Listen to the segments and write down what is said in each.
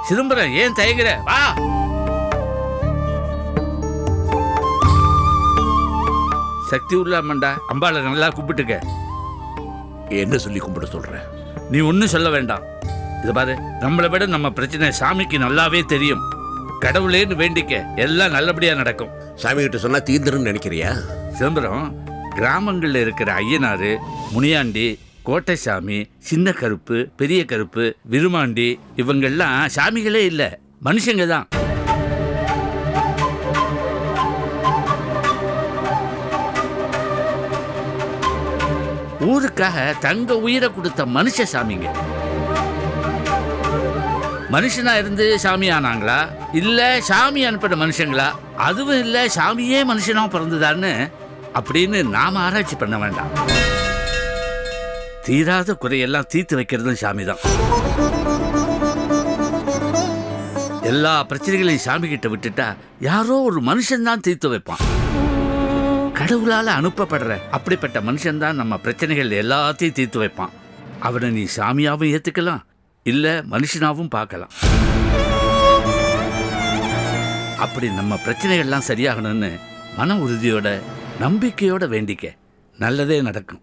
சிதம்பரம் ஏன் தயங்குற? வா. சக்தி உள்ள அம்மன்டா, அம்பாளை நல்லா கும்பிட்டுக்க. என்ன சொல்லி கும்பிட சொல்ற? நீ ஒன்றும் சொல்ல வேண்டாம். இது பாரு, நம்மளை விட நம்ம பிரச்சனை சாமிக்கு நல்லாவே தெரியும். கடவுளேன்னு வேண்டிக்க, எல்லாம் நல்லபடியா நடக்கும். சாமி கிட்ட சொன்னா தீர்ந்துருன்னு நினைக்கிறியா? சிதம்பரம், கிராமங்களில் இருக்கிற ஐயனாரு, முனியாண்டி, கோட்டைசாமி, சின்ன கருப்பு, பெரிய கருப்பு, விருமாண்டி இவங்கெல்லாம் சாமிகளே இல்லை, மனுஷங்க தான். ஊருக்காக தங்க உயிரை கொடுத்த மனுஷ சாமிங்க. மனுஷனா இருந்து சாமி ஆனாங்களா, இல்ல சாமி அனுப்பின மனுஷங்களா, அதுவும் இல்ல சாமியே மனுஷனா பிறந்ததான்னு அப்படின்னு நாம ஆராய்ச்சி பண்ண வேண்டாம். தீராத குறையெல்லாம் தீர்த்து வைக்கிறதும் சாமி தான். எல்லா பிரச்சனைகளையும் சாமி கிட்ட விட்டுட்டா யாரோ ஒரு மனுஷன் தான் தீர்த்து வைப்பான். கடவுளால அனுப்பப்படுற அப்படிப்பட்ட மனுஷன் தான் நம்ம பிரச்சனைகள் எல்லாத்தையும் தீர்த்து வைப்பான். அவனை நீ சாமியாவும் ஏத்துக்கலாம், இல்ல மனுஷனாவும் பார்க்கலாம். அப்படி நம்ம பிரச்சனைகள்லாம் சரியாகணும்னு மன உறுதியோட நம்பிக்கையோட வேண்டிக்க, நல்லதே நடக்கும்.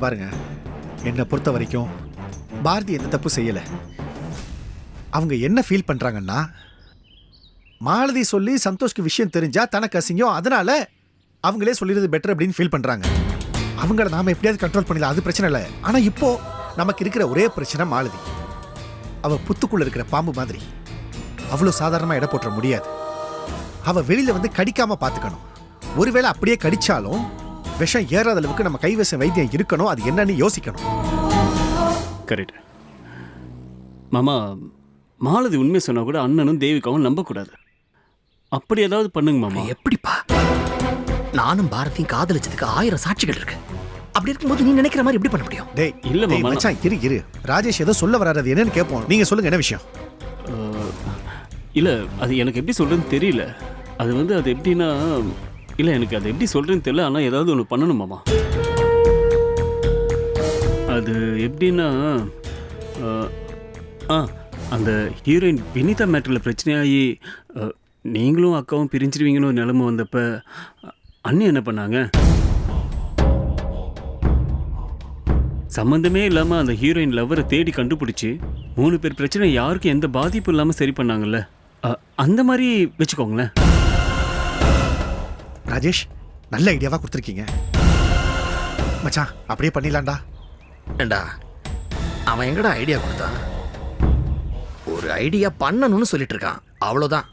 பாருங்க, என்னை பொறுத்த வரைக்கும் பாரதி எந்த தப்பு செய்யல. அவங்க என்ன ஃபீல் பண்றாங்கன்னா, மாலதி சொல்லி சந்தோஷ்க்கு விஷயம் தெரிஞ்சா தனக்கு அசிங்கம், அதனால அவங்களே சொல்லிடுறது பெட்டர் அப்படின்னு ஃபீல் பண்றாங்க. அவங்கள நாம எப்படியாவது கண்ட்ரோல் பண்ணிடலாம், அது பிரச்சனை இல்லை. ஆனா இப்போ நமக்கு இருக்கிற ஒரே பிரச்சனை மாலதி. அவ புத்துக்குள்ள இருக்கிற பாம்பு மாதிரி, அவ்வளோ சாதாரணமா இட போட்டுற முடியாது. அவ வெளியில வந்து கடிக்காம பாத்துக்கணும். ஒருவேளை அப்படியே கடிச்சாலும் விஷம் ஏறாத அளவுக்கு நம்ம கைவசம் வைத்தியம் இருக்கணும். அது என்னன்னு யோசிக்கணும். கரெக்ட் மாமா. மாலதி உண்மை சொன்னா கூட அண்ணனும் தேவிகாவும் நம்பக்கூடாது. அப்படி ஏதாவது பண்ணுங்க மாமா. எப்படிப்பா? நானும் பாரதியும் காதலிச்சதுக்கு 1000 சாட்சிகள் இருக்கு. அப்படி இருக்கும்போது நீ நினைக்கிற மாதிரி எப்படி பண்ண முடியும்? டேய் இல்ல மாமா, மச்சான் இரு. ராஜேஷ் ஏதோ சொல்ல வராது, என்னன்னு கேட்போம். நீங்க சொல்லுங்க, என்ன விஷயம்? இல்ல, அது எனக்கு எப்படி சொல்றதுன்னு தெரியல. அது வந்து அது எப்படின்னா, இல்லை எனக்கு அது எப்படி சொல்கிறேன்னு தெரியல. ஆனால் ஏதாவது ஒன்று பண்ணணும் மாமா. அது எப்படின்னா, அந்த ஹீரோயின் வினிதா மேட்டரில் பிரச்சனையாகி நீங்களும் அக்காவும் பிரிஞ்சிருவீங்கன்னு ஒரு நிலைமை வந்தப்ப அண்ணி என்ன பண்ணாங்க, சம்மந்தமே இல்லாமல் அந்த ஹீரோயின் லவ்வரை தேடி கண்டுபிடிச்சி 3 பேர் பிரச்சனை யாருக்கும் எந்த பாதிப்பும் இல்லாமல் சரி பண்ணாங்கல்ல, அந்த மாதிரி வச்சுக்கோங்களேன். ராஜேஷ், நல்ல ஐடியாவா கொடுத்துருக்கீங்க மச்சான். அப்படியே பண்ணிடலாம்டா. ஏண்டா, அவன் எங்கடா ஐடியா கொடுத்தான்? ஒரு ஐடியா பண்ணணும்னு சொல்லிட்டு இருக்கான், அவ்வளோதான்.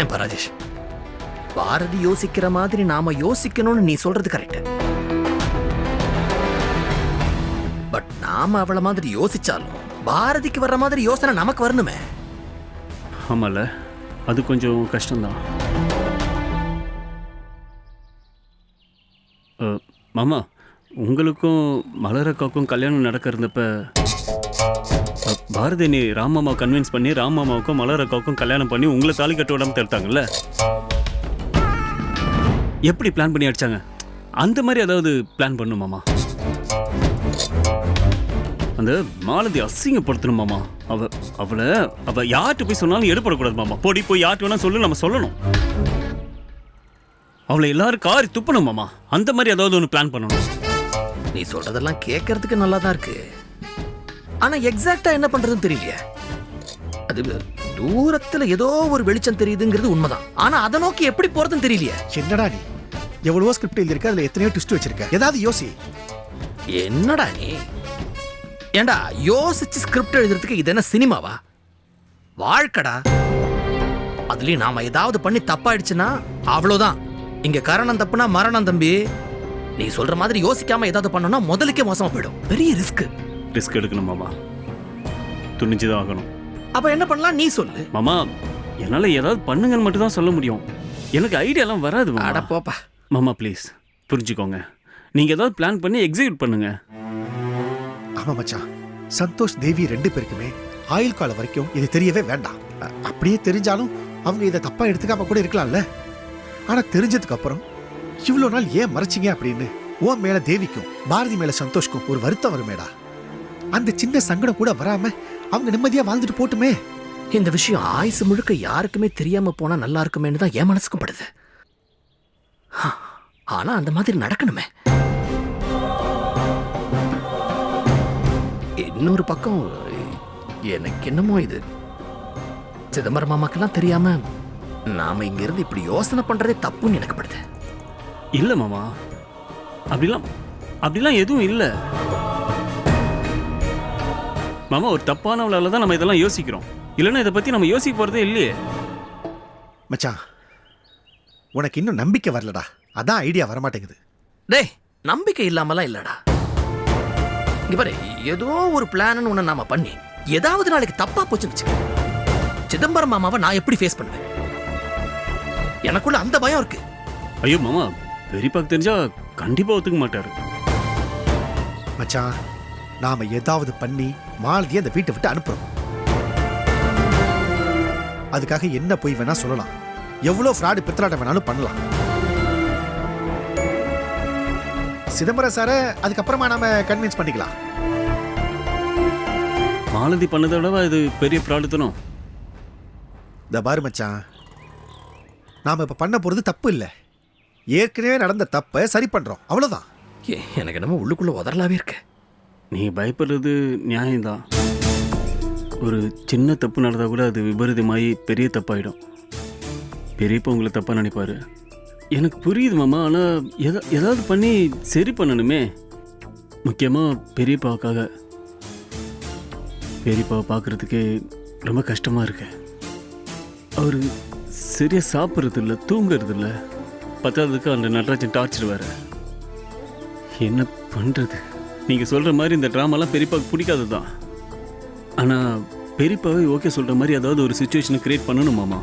ஏன்பா ராஜேஷ், பாரதி யோசிக்கிற மாதிரி நாம யோசிக்கணும்னு நீ சொல்றது கரெக்ட். பட் நாம அவளை மாதிரி யோசிச்சாலும் பாரதிக்கு வர்ற மாதிரி யோசனை நமக்கு வரணுமே. ஆமால, அது கொஞ்சம் கஷ்டம்தான். மாமா, உங்களுக்கும் மலரக்காவுக்கும் கல்யாணம் நடக்க இருந்தப்ப பாரதி நீ ராமம்மா கன்வின்ஸ் பண்ணி ராமம்மாவுக்கும் மலரக்காவுக்கும் கல்யாணம் பண்ணி உங்களை தாலி கட்ட விடாம தடுத்தாங்கல்ல, எப்படி பிளான் பண்ணி அடிச்சாங்க? அந்த மாதிரி ஏதாவது பிளான் பண்ணும் மாமா. அந்த மாலதி அசிங்கப்படுத்தணும் மாமா. அவ யார்கிட்ட போய் சொன்னாலும் எடுபடக்கூடாது மாமா. போய் யார்கிட்ட வேணா சொல்லு, நம்ம சொல்லணும். அவளை எல்லாரும் காரி துப்பணும் மாமா. அந்த மாதிரி ஏதாவது ஒன்று பிளான் பண்ணணும். நீ சொல்றதெல்லாம் கேட்கறதுக்கு நல்லா தான் இருக்கு, ஆனா எக்ஸாக்டா என்ன பண்றதுன்னு தெரியலையே. அது தூரத்துல ஏதோ ஒரு வெளிச்சம் தெரியுதுங்கிறது உண்மைதான், ஆனா அதை நோக்கி எப்படி போறதுன்னு தெரியலையே. என்னடா நீ எவ்வளவோ ஸ்கிரிப்ட் எழுதியிருக்க, அதுல எத்தனையோ ட்விஸ்ட் வச்சிருக்க, ஏதாவது யோசி. என்னடா நீ? ஏண்டா யோசிச்சு ஸ்கிரிப்ட் எழுதுறதுக்கு இது என்ன சினிமாவா? வாழ்க்கடா. அதுலயும் நாம ஏதாவது பண்ணி தப்பாயிடுச்சுன்னா அவ்வளவுதான். இங்க கரணம் தப்புனா மரணம் தம்பி. நீ சொல்ற மாதிரி யோசிக்காம ஏதாவது பண்ணோம்னா முதலுக்கே மோசமா போயிடும். பெரிய ரிஸ்க் எடுக்கணும் மாமா. துணிஞ்சுதான் ஆகணும். அப்ப என்ன பண்ணலாம் நீ சொல்லு மாமா. என்னால ஏதாவது பண்ணுங்கன்னு மட்டும் தான் சொல்ல முடியும். எனக்கு ஐடியாலாம் வராது மாமா. அட போப்பா மாமா ப்ளீஸ் புரிஞ்சுக்கோங்க. நீங்க ஏதாவது பிளான் பண்ணி எக்ஸிக்யூட் பண்ணுங்க. ஆமா மச்சான், சந்தோஷ் தேவி 2 பேருக்குமே ஆயுள் காலம் வரைக்கும் இது தெரியவே வேண்டாம். அப்படியே தெரிஞ்சாலும் அவங்க இதை தப்பா எடுத்துக்காம கூட இருக்கலாம்ல. ஆனா தெரிஞ்சதுக்கு அப்புறம் இவ்வளவு நாள் ஏன் மறைச்சிங்க அப்படின்னு உன் மேல தேவிக்கும் பாரதி மேல சந்தோஷ்க்கும் ஒரு வருத்தம் வருமேடா. அந்த சின்ன சங்கடம் கூட வராம அவங்க நிம்மதியா வாழ்ந்துட்டு போட்டுமே. இந்த விஷயம் ஆயுசு முழுக்க யாருக்குமே தெரியாம போனா நல்லா இருக்குமேன்னு தான் என் மனசுக்கும் படுது. ஆனா அந்த மாதிரி நடக்கணுமே. இன்னொரு பக்கம் எனக்கு என்னமோ இது சிதம்பரம் மாமாக்கெல்லாம் தெரியாம நாம இங்க இருந்து இப்படி யோசனை பண்றதே தப்புன்னு எனக்கு படுது. இல்ல மாமா, அப்படிலாம் எதுவும் இல்ல மாமா. ஒரு தப்பானவளால தான் நம்ம இதெல்லாம் யோசிக்கிறோம். இல்லைன்னா இதை பத்தி நம்ம யோசிக்க போறதே இல்லையே. மச்சான் உனக்கு இன்னும் நம்பிக்கை வரலடா, அதான் ஐடியா வரமாட்டேங்குது. டேய் நம்பிக்கை இல்லாமலாம் இல்லடா. இங்க பாரு, ஏதோ ஒரு பிளான் ஒண்ணு நாம பண்ணி ஏதாவது நாளைக்கு தப்பா போச்சுன்னு வச்சுக்க, சிதம்பரம் மாமாவை நான் எப்படி ஃபேஸ் பண்ணுவேன்? எனக்குள்ள அந்த பயம் இருக்கு. ஐயோ மாமா, பெரியப்பாக்கு தெரிஞ்சா கண்டிப்பா ஒத்துக்க மாட்டாரு. மச்சான் நாம ஏதாவது பண்ணி மாலதியை அந்த வீட்டை விட்டு அனுப்புறோம். அதுக்காக என்ன போய் வேணா சொல்லலாம், எவ்வளவு ஃப்ராடு பித்தலாட்டம் வேணாலும் பண்ணலாம். சிதம்பரம் சார அதுக்கப்புறமா நாம கன்வின்ஸ் பண்ணிக்கலாம். மாலதி பண்ணதை விட இது பெரிய ஃப்ராடுத்தனம். இந்த பாரு மச்சான், நாம இப்ப பண்ண போறது தப்பு இல்லை, ஏற்கனவே நடந்த தப்பை சரி பண்றோம், அவ்வளவுதான். எனக்கு என்னமோ உள்ளுக்குள்ள உதறலாவே இருக்கு. நீ பயப்படுறது நியாயம்தான். ஒரு சின்ன தப்பு நடந்தால் கூட அது விபரீதமாகி பெரிய தப்பாயிடும். பெரியப்பா உங்களை தப்பாக நினைப்பாரு. எனக்கு புரியுது மாமா, ஆனால் ஏதாவது பண்ணி சரி பண்ணணுமே. முக்கியமாக பெரியப்பாவுக்காக. பெரியப்பாவை பார்க்குறதுக்கே ரொம்ப கஷ்டமாக இருக்கு. அவர் சரியாக சாப்பிட்றது இல்லை, தூங்குறது இல்லை. பத்தாவதுக்கு அந்த நடராஜன் டார்ச்சர் வேறு. என்ன பண்ணுறது? நீங்கள் சொல்கிற மாதிரி இந்த ட்ராமாலாம் பெரியப்பாவுக்கு பிடிக்காது தான். ஆனால் பெரியப்பாவே ஓகே சொல்கிற மாதிரி ஏதாவது ஒரு சுச்சுவேஷனை கிரியேட் பண்ணணும் மாமா.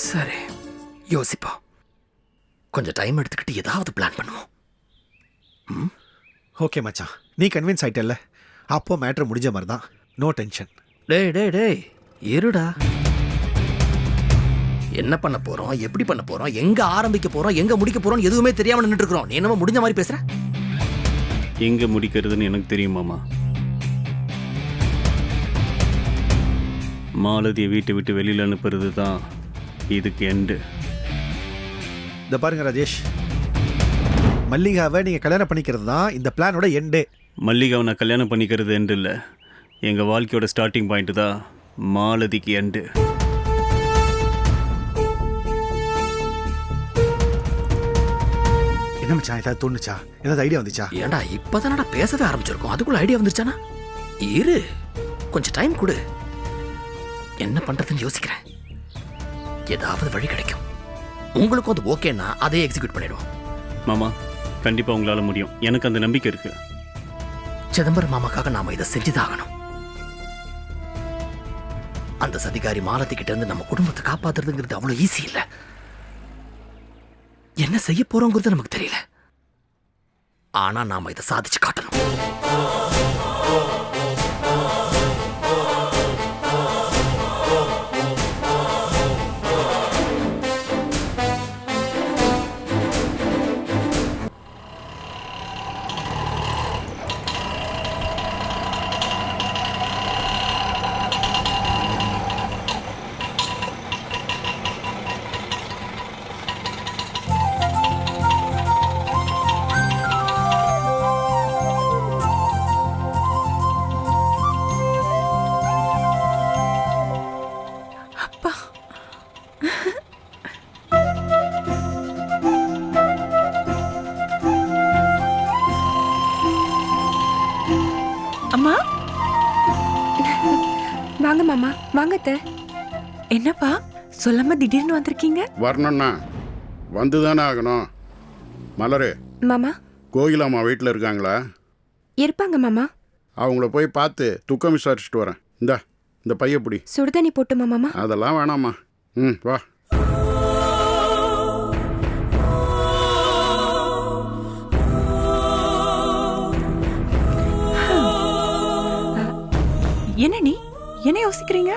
சரி யோசிப்போம். கொஞ்சம் டைம் எடுத்துக்கிட்டு ஏதாவது பிளான் பண்ணுவோம். ஓகே மச்சான், நீ கன்வின்ஸ் ஆயிட்டல்ல, அப்போ மேட்டர் முடிஞ்ச மாதிரி தான். No tension. டேய் டேய் டேய் இருடா. என்ன பண்ண போறோம், எப்படி பண்ண போறோம், எங்க ஆரம்பிக்க போறோம், எங்க முடிக்க போறோம் எதுவுமே தெரியாம நின்னுட்டு இருக்கோம். நீ என்னமோ முடிஞ்ச மாதிரி பேசுற. எங்க முடிக்கிறதுன்னு எனக்கு தெரியும் மாமா. மாலதியை வீட்டை விட்டு வெளியில் அனுப்புறது தான் இதுக்கு எண்டு. இந்த பாருங்க ராஜேஷ், மல்லிகாவை நீங்க கல்யாணம் பண்ணிக்கிறது தான் இந்த பிளானோட எண்டு. மல்லிகாவை நான் கல்யாணம் பண்ணிக்கிறது எண்டு இல்லை, எங்கள் வாழ்க்கையோட ஸ்டார்டிங் பாயிண்ட் தான் மாலதிக்கு எண்டு. என்ன மச்சான், ஏதாவது தோணுச்சா, ஏதாவது ஐடியா வந்துச்சா? ஏண்டா இப்பதானடா பேசவே ஆரம்பிச்சிருக்கோம், அதுக்குள்ள ஐடியா வந்துருச்சானா? இரு கொஞ்சம் டைம் கொடு, என்ன பண்றதுன்னு யோசிக்கிறேன். ஏதாவது வழி கிடைக்கும். உங்களுக்கும் அது ஓகேன்னா அதை எக்ஸிக்யூட் பண்ணிடுவோம். மாமா கண்டிப்பாக உங்களால் முடியும், எனக்கு அந்த நம்பிக்கை இருக்கு. சிதம்பரம் மாமாக்காக நாம இதை செஞ்சுதாகணும். அந்த சதிகாரி மாலதி கிட்ட இருந்து நம்ம குடும்பத்தை காப்பாத்துறதுங்கிறது அவ்வளவு ஈஸி இல்ல. என்ன செய்ய போறோங்கிறது நமக்கு தெரியல, ஆனா நாம இதை சாதிச்சு காட்டணும். மாமா வாங்க அத்தை. என்னப்பா சொல்லாம திடீர்னு வந்திருக்கீங்க? வரணும்னா வந்து தானே ஆகணும். மலரு, மாமா கோகிலாம்மா வீட்டில் இருக்காங்களா? இருப்பாங்க மாமா. அவங்கள போய் பார்த்து துக்கம் விசாரிச்சுட்டு வரேன். இந்த பையப்படி. சுடுதண்ணி போட்டுமா மாமா? அதெல்லாம் வேணாம்மா. வா. என்ன நீ என்ன யோசிக்கிறீங்க?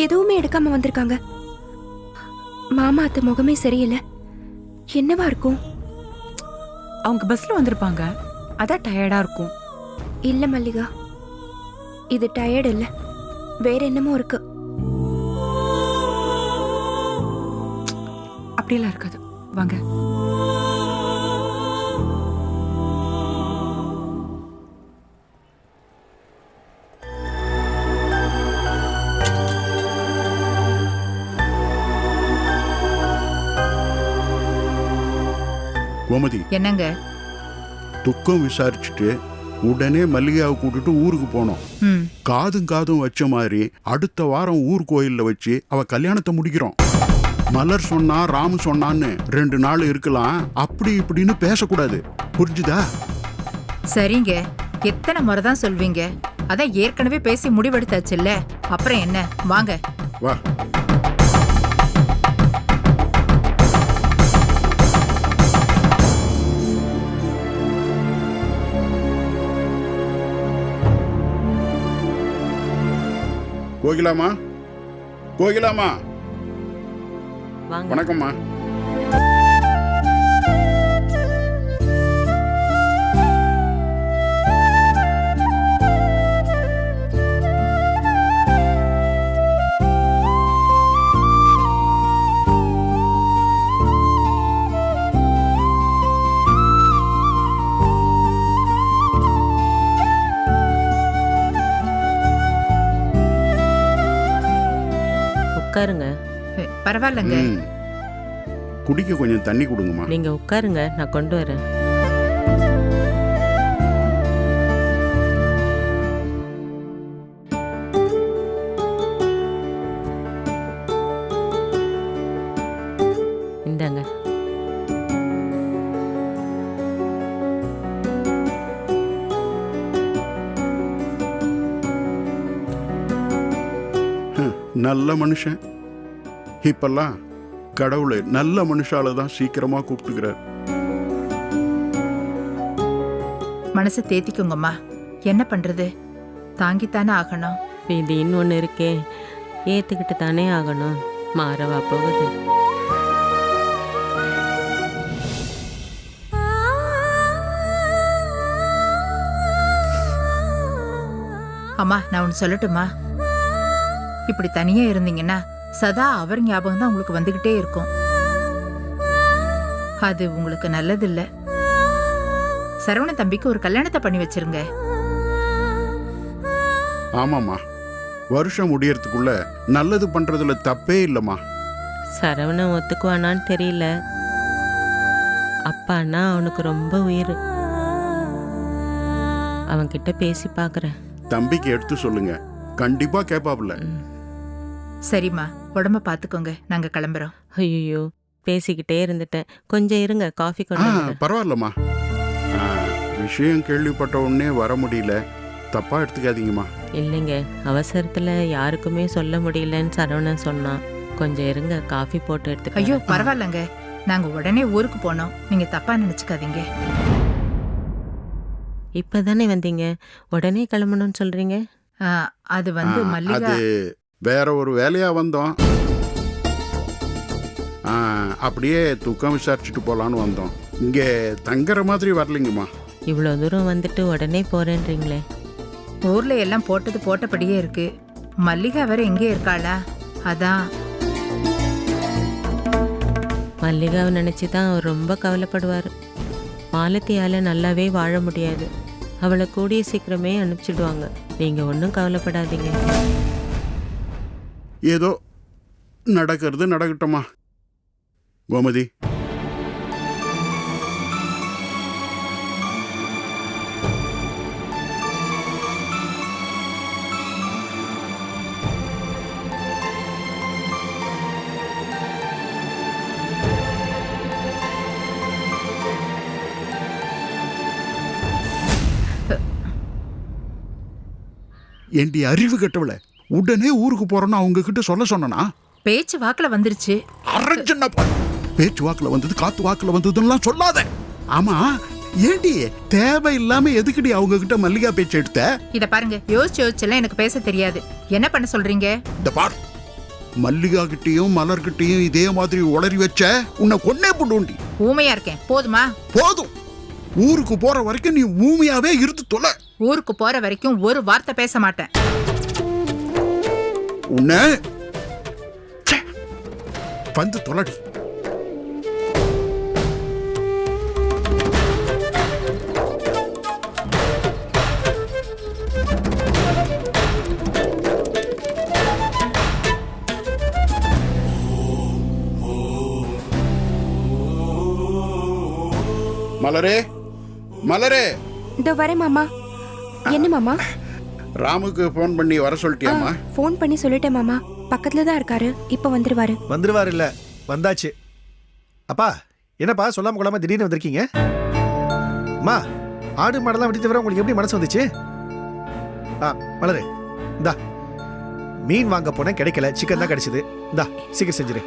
எதுவுமே எடுக்காம வந்திருக்காங்க. மாமா அத்தை முகமே சரியில்லை. என்னவா இருக்கும்? அவங்க பஸ்ல வந்திருப்பாங்க, அதான் டயர்டா இருக்கும். இல்ல மல்லிகா, இது டயர்ட் இல்ல, வேற என்னமோ இருக்கு. அப்படியெல்லாம் இருக்காது, வாங்க. கோமதி, என்னங்க? துக்கம் விசாரிச்சுட்டு உடனே மல்லிகாவை கூட்டிட்டு ஊருக்கு போனோம். காதும் வச்ச மாதிரி அடுத்த வாரம் ஊர் கோயில்ல வச்சு அவ கல்யாணத்தை முடிக்கிறோம். மலர் சொன்னா ராமு சொன்னான்னு 2 நாள் இருக்கலாம், அப்படி இப்படின்னு பேசக்கூடாது. புரிஞ்சுதா? சரிங்க, எத்தனை முறை தான் சொல்வீங்க? அதான் ஏற்கனவே பேசி முடிவெடுத்தாச்சுல்ல, அப்புறம் என்ன? வாங்க. வா. கோகிலாமா, கோகிலாமா, வணக்கம்மா. உட்காருங்க. பரவாயில்லங்க. குடிக்க கொஞ்சம் தண்ணி கொடுங்கம்மா. நீங்க உட்காருங்க, நான் கொண்டு வரேன். இந்தாங்க. நல்ல மனுஷன். இப்பெல்லாம் கடவுளை நல்ல மனுஷால தான் சீக்கிரமா கூப்பிட்டுக்கிறார். மனசை தேத்திக்குங்கம்மா. என்ன பண்றது, தாங்கித்தானே ஆகணும். இது இன்னொன்னு இருக்கே, ஏத்துக்கிட்டு தானே ஆகணும். மாறவா போகுது. அம்மா, நான் ஒன்று சொல்லட்டுமா? இப்படி தனியா இருந்தீங்கன்னா சதா அவர் ஞாபகம் தான் உங்களுக்கு வந்துகிட்டே இருக்கும். அது உங்களுக்கு நல்லதில்ல. சரவண தம்பிக்கு ஒரு கல்யாணத்தை பண்ணி வச்சிருங்க. ஆமாம்மா, வருஷம் முடியறதுக்குள்ள நல்லது பண்றதுல தப்பே இல்லம்மா. சரவணன் ஒத்துக்குவானான்னு தெரியல. அப்பான்னா அவனுக்கு ரொம்ப உயிர். அவன்கிட்ட பேசி பார்க்குறேன். தம்பிக்கு எடுத்து சொல்லுங்க, கண்டிப்பா கேப்பாப்ல. சரிம்மா, உடம்ப பாத்துக்கோங்க, நாங்க கிளம்புறோம். ஐயோ, பேசிக்கிட்டே இருந்துட்டேன். கொஞ்சம் இருங்க, காஃபி கொண்டு வரேன். பரவாயில்லம்மா. விஷயம் கேள்விப்பட்ட உடனே வர முடியல, தப்பா எடுத்துக்காதீங்கம்மா. இல்லைங்க, அவசரத்துல யாருக்குமே சொல்ல முடியலன்னு சரவணன் சொன்னான். கொஞ்சம் இருங்க, காஃபி போட்டு எடுத்து. ஐயோ பரவாயில்லங்க, நாங்க உடனே ஊருக்கு போனோம், நீங்க தப்பா நினைச்சுக்காதீங்க. இப்பதானே வந்தீங்க, உடனே கிளம்பணும்னு சொல்றீங்க? அது வந்து மல்லிகா, அது வேற ஒரு வேலையா வந்தோம். அப்படியே துக்கம் விசாரிச்சுட்டு போலான்னு வந்தோம். இங்க தங்குற மாதிரி வரலைங்கம்மா. இவ்வளோ தூரம் வந்துட்டு உடனே போறேன்றீங்களே. ஊர்ல எல்லாம் போட்டது போட்டபடியே இருக்கு. மல்லிகா வேற எங்கே இருக்காளா, அதான். மல்லிகாவை நினைச்சு தான் அவர் ரொம்ப கவலைப்படுவார். மாலத்தியால நல்லாவே வாழ முடியாது. அவளை கூடிய சீக்கிரமே அனுப்பிச்சிடுவாங்க. நீங்க ஒன்றும் கவலைப்படாதீங்க. ஏதோ நடக்கிறது நடக்கட்டுமா. கோமதி, ஏண்டி அறிவு கட்டவள, உடனே ஊருக்கு போறோன்னு அவங்க கிட்ட சொல்ல சொன்னா? பேச்சு வாக்குல வந்துருச்சு. பேச்சு வாக்குல வந்தது, காத்து வாக்குல வந்ததுலாம் சொல்லாத. ஆமா, ஏண்டி தேவையில்லாம எதுக்குடி அவங்க கிட்ட மல்லிகா பேச்சு எடுத்த? இத பாருங்க, யோசிச்செல்லாம் எனக்கு பேச தெரியாது. என்ன பண்ண சொல்றீங்க? இந்த பார், மல்லிகா கிட்டயும் மலர்கிட்டயும் இதே மாதிரி உளறி வச்ச உன்னை கொன்னே புண்டுண்டி. ஊமையா இருக்கேன், போதுமா? போதும். ஊருக்கு போற வரைக்கும் நீ ஊமையாவே இருந்து தொலை. ஊருக்கு போற வரைக்கும் ஒரு வார்த்தை பேச மாட்டேன். உன்னை வந்து தொலைடி. மலரே, மலரே. இதோ வரேன் மாமா. என்ன மாமா? ராமுக்கு ஃபோன் பண்ணி வர சொல்லிட்டியாமா? ஃபோன் பண்ணி சொல்லிட்டேன் மாமா. பக்கத்துல தான் இருக்காரு, இப்ப வந்துருவாரு. வந்துருவாரு இல்ல, வந்தாச்சு. அப்பா, என்னப்பா சொல்லாம கொள்ளாம திடீர்னு வந்திருக்கீங்க? அம்மா, ஆடு மாடெல்லாம் வெட்டி தவிர உங்களுக்கு எப்படி மனசு வந்துச்சு? மலரு, இந்தா மீன் வாங்க போனேன், கிடைக்கல. சிக்கன் தான் கிடைச்சது. இந்தா சீக்கிரம் செஞ்சிரு.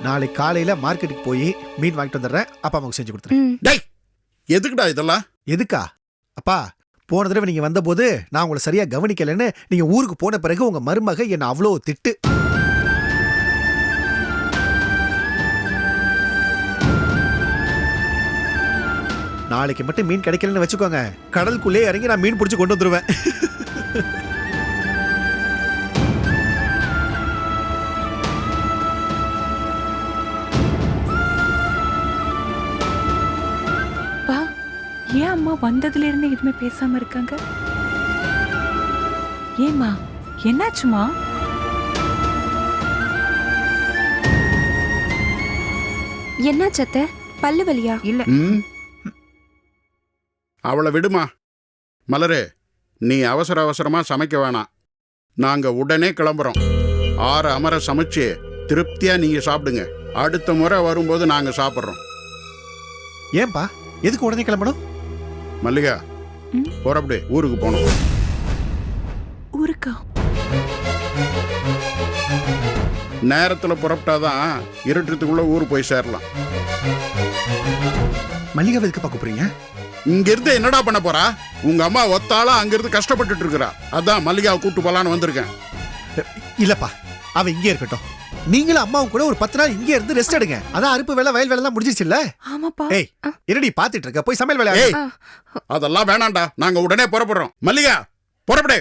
நாளைக்கு காலையில மார்க்கெட்டுக்கு போய் மீன் வாங்கிட்டு வந்துடுறேன். அப்பா அம்மாவுக்கு செஞ்சு கொடுத்துறேன். டேய், எதுக்குடா இதெல்லாம்? எதுக்கா? அப்பா, போன தடவை நீங்க வந்தபோது நான் உங்களை சரியா கவனிக்கலன்னு நீங்க ஊருக்கு போன பிறகு உங்க மருமக என்ன அவ்வளோ திட்டு. நாளைக்கு மட்டும் மீன் கிடைக்கலன்னு வச்சுக்கோங்க, கடலுக்குள்ளே இறங்கி நான் மீன் பிடிச்சு கொண்டு வந்துருவேன். ஏன் அம்மா வந்ததுல இருந்து எதுவுமே பேசாம இருக்காங்க? ஏம்மா, என்னாச்சுமா? என்னாச்சு அத்தை? பல்லு வலியா? இல்ல. அவளை விடுமா. மலரே, நீ அவசர அவசரமா சமைக்க வேணாம். நாங்க உடனே கிளம்புறோம். 6 அமர சமைச்சு திருப்தியா நீங்க சாப்பிடுங்க. அடுத்த முறை வரும்போது நாங்க சாப்பிட்றோம். ஏன்பா, எதுக்கு உடனே கிளம்பணும்? மல்லிகா, போறப்படி ஊருக்கு போனோம். ஊருக்கா? நேரத்துல புறப்பட்டாதான் இருட்டுறதுக்குள்ள ஊர் போய் சேரலாம். மல்லிகாவை எதுக்குப்பா கூப்பிடுறீங்க? இங்க இருந்து என்னடா பண்ண போறா? உங்க அம்மா ஒத்தாளா அங்க இருந்து கஷ்டப்பட்டுட்டு இருக்கிறா. அதான் மல்லிகாவை கூட்டு போலான்னு வந்திருக்கேன். இல்லப்பா, அவ இங்கே இருக்கட்டும். நீங்களும் அம்மாவும் கூட ஒரு 10 நாள் இங்கே இருந்து ரெஸ்ட் எடுங்க. அதான் அறுப்பு வேலை, வயல் வேலை எல்லாம் முடிஞ்சிருச்சு இல்ல? ஆமாப்பா. ஏய், என்னடி பாத்துட்டு இருக்க? போய் சமையல் வேலை. அதெல்லாம் வேணாம்டா, நாங்க உடனே புறப்படுறோம். மல்லிகா, புறப்படு.